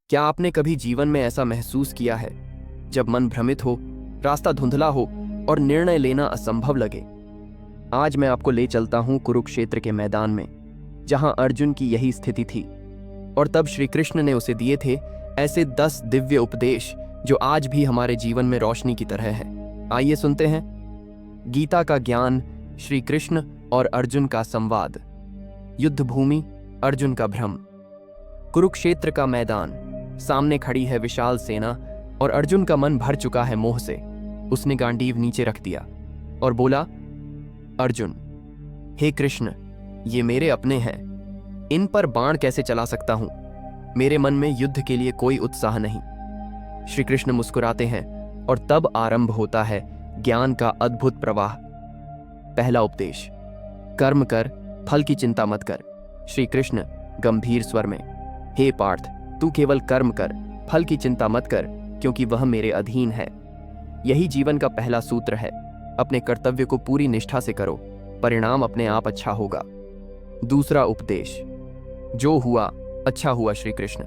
क्या आपने कभी जीवन में ऐसा महसूस किया है जब मन भ्रमित हो, रास्ता धुंधला हो और निर्णय लेना असंभव लगे? आज मैं आपको ले चलता हूं कुरुक्षेत्र के मैदान में, जहां अर्जुन की यही स्थिति थी। और तब श्री कृष्ण ने उसे दिए थे ऐसे 10 दिव्य उपदेश जो आज भी हमारे जीवन में रोशनी की तरह है। आइए सुनते हैं गीता का ज्ञान, श्री कृष्ण और अर्जुन का संवाद। युद्ध भूमि, अर्जुन का भ्रम। कुरुक्षेत्र का मैदान, सामने खड़ी है विशाल सेना और अर्जुन का मन भर चुका है मोह से। उसने गांडीव नीचे रख दिया और बोला, अर्जुन, हे कृष्ण, ये मेरे अपने हैं, इन पर बाण कैसे चला सकता हूं? मेरे मन में युद्ध के लिए कोई उत्साह नहीं। श्री कृष्ण मुस्कुराते हैं और तब आरंभ होता है ज्ञान का अद्भुत प्रवाह। पहला उपदेश, कर्म कर, फल की चिंता मत कर। श्री कृष्ण गंभीर स्वर में, हे पार्थ, तू केवल कर्म कर, फल की चिंता मत कर, क्योंकि वह मेरे अधीन है। यही जीवन का पहला सूत्र है। अपने कर्तव्य को पूरी निष्ठा से करो, परिणाम अपने आप अच्छा होगा। दूसरा उपदेश, जो हुआ अच्छा हुआ। श्री कृष्ण,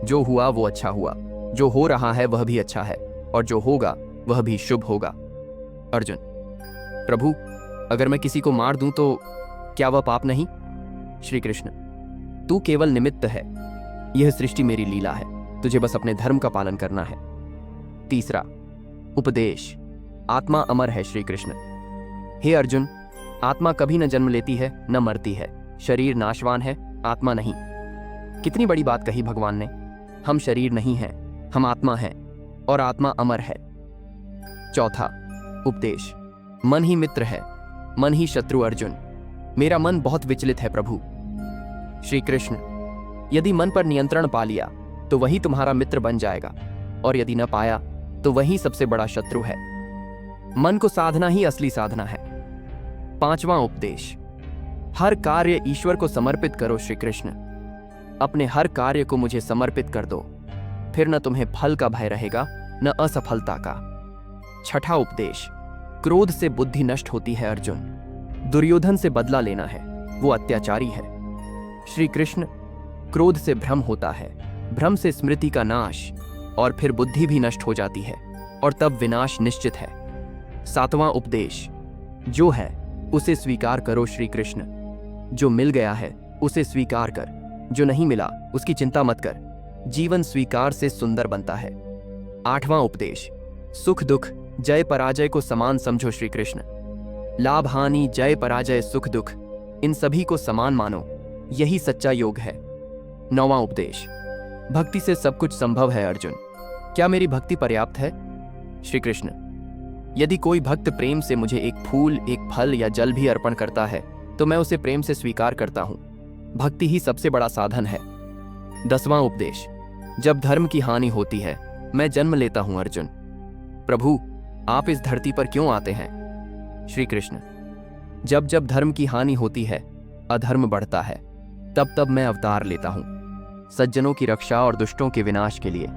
जो हुआ वो अच्छा हुआ, जो हो रहा है वह भी अच्छा है, और जो होगा वह भी शुभ होगा। अर्जुन, प्रभु, अगर मैं किसी को मार दूं तो क्या वह पाप नहीं? श्री कृष्ण, तू केवल निमित्त है, यह सृष्टि मेरी लीला है, तुझे बस अपने धर्म का पालन करना है। तीसरा उपदेश, आत्मा अमर है। श्री कृष्ण, हे अर्जुन, आत्मा कभी न जन्म लेती है न मरती है। शरीर नाशवान है, आत्मा नहीं। कितनी बड़ी बात कही भगवान ने। हम शरीर नहीं हैं, हम आत्मा हैं, और आत्मा अमर है। चौथा उपदेश, मन ही मित्र है, मन ही शत्रु। अर्जुन, मेरा मन बहुत विचलित है प्रभु। श्री कृष्ण, यदि मन पर नियंत्रण पा लिया तो वही तुम्हारा मित्र बन जाएगा, और यदि न पाया तो वही सबसे बड़ा शत्रु है। मन को साधना ही असली साधना है। पांचवा उपदेश, हर कार्य ईश्वर को समर्पित करो। श्री कृष्ण, अपने हर कार्य को मुझे समर्पित कर दो, फिर न तुम्हें फल का भय रहेगा न असफलता का। छठा उपदेश, क्रोध से बुद्धि नष्ट होती है। अर्जुन, दुर्योधन से बदला लेना है, वो अत्याचारी है। श्री कृष्ण, क्रोध से भ्रम होता है, भ्रम से स्मृति का नाश, और फिर बुद्धि भी नष्ट हो जाती है, और तब विनाश निश्चित है। सातवां उपदेश, जो है उसे स्वीकार करो। श्री कृष्ण, जो मिल गया है उसे स्वीकार कर, जो नहीं मिला उसकी चिंता मत कर। जीवन स्वीकार से सुंदर बनता है। आठवां उपदेश, सुख दुख, जय पराजय को समान समझो। श्री कृष्ण, लाभ हानि, जय पराजय, सुख दुख, इन सभी को समान मानो, यही सच्चा योग है। नौवां उपदेश, भक्ति से सब कुछ संभव है। अर्जुन, क्या मेरी भक्ति पर्याप्त है? श्री कृष्ण, यदि कोई भक्त प्रेम से मुझे एक फूल, एक फल या जल भी अर्पण करता है तो मैं उसे प्रेम से स्वीकार करता हूं। भक्ति ही सबसे बड़ा साधन है। 10वां उपदेश, जब धर्म की हानि होती है मैं जन्म लेता हूं। अर्जुन, प्रभु, आप इस धरती पर क्यों आते हैं? श्री कृष्ण, जब जब धर्म की हानि होती है, अधर्म बढ़ता है, तब तब मैं अवतार लेता हूं, सज्जनों की रक्षा और दुष्टों के विनाश के लिए।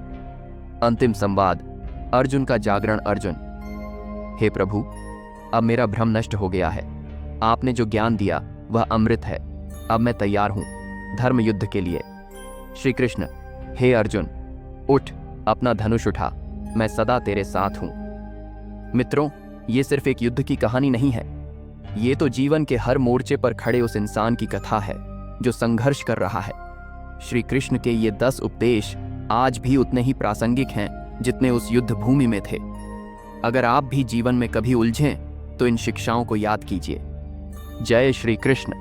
अंतिम संवाद, अर्जुन का जागरण। अर्जुन, हे प्रभु, अब मेरा भ्रम नष्ट हो गया है। आपने जो ज्ञान दिया वह अमृत है। अब मैं तैयार हूं धर्म युद्ध के लिए। श्री कृष्ण, हे अर्जुन, उठ, अपना धनुष उठा, मैं सदा तेरे साथ हूं। मित्रों, ये सिर्फ एक युद्ध की कहानी नहीं है, ये तो जीवन के हर मोर्चे पर खड़े उस इंसान की कथा है जो संघर्ष कर रहा है। श्री कृष्ण के ये 10 उपदेश आज भी उतने ही प्रासंगिक हैं जितने उस युद्ध भूमि में थे। अगर आप भी जीवन में कभी उलझें तो इन शिक्षाओं को याद कीजिए। जय श्री कृष्ण।